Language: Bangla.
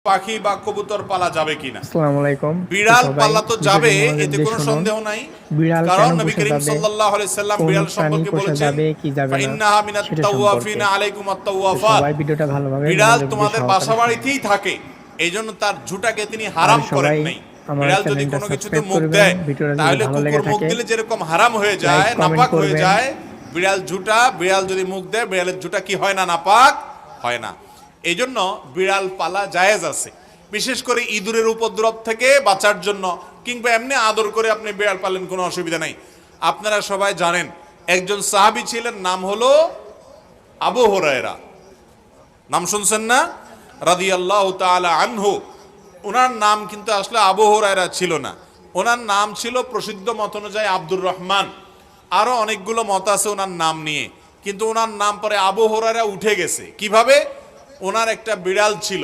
পাখি বা কবুতর পালা যাবে কিনা? আসসালামু আলাইকুম। বিড়াল পালা তো যাবে, এতে দিয়ে কোনো শুনুন, সন্দেহ নাই। বিড়াল কারণ কেন নবী পোষা করিম যাবে, সাল্লাল্লাহু আলাইহি সাল্লাম কোন বিড়াল প্রাণী সম্পর্কে পোষা বলেছেন, যাবে কি যাবে না ফাইন্নাহা মিনাত সেটা সম্পর্কে। তাওয়াফিনা আলাইকুম তো আত-তাওয়াফাত। সবাই ভিডিওটা ভালোভাবে বিড়াল মনোযোগ দিয়ে তোমাদের সহকারে শুনুন। বাসাবাড়িতেই থাকে, এইজন্য তার ঝুঁটাকে তিনি আর হারাম করেন সবাই নাই। আমার বিড়াল যদি চ্যানেলটা কোনো কিছুতে সাবস্ক্রাইব মুখ করবেন। দেয়, ভিডিওটা যদি তাহলে ভালো কুকুর লেগে মুখ থাকে দিলে যেরকম হারাম হয়ে লাইক যায়, কমেন্ট নাপাক হয়ে করবেন। যায়, বিড়াল ঝুঁটা, বিড়াল যদি মুখ দেয়, বিড়ালের ঝুঁটা কি হয় না? নাপাক হয় না। এই জন্য বিড়াল পালা জায়েজ আছে, বিশেষ করে ইঁদুরের উপদ্রব থেকে বাঁচার জন্য, কিংবা এমনি আদর করে আপনি বিড়াল পালেন, কোনো অসুবিধা নাই। আপনারা সবাই জানেন একজন সাহাবী ছিলেন, নাম হলো আবু হুরায়রা। নাম শুনছেন না? রাদিয়াল্লাহু তাআলা আনহু। ওনার নাম কিন্তু আসলে আবু হুরায়রা ছিল না, ওনার নাম ছিল প্রসিদ্ধ মত অনুযায়ী আব্দুর রহমান। আরো অনেকগুলো মত আছে ওনার নাম নিয়ে, কিন্তু ওনার নাম পরে আবু হুরায়রা উঠে গেছে। কিভাবে? ওনার একটা বিড়াল ছিল,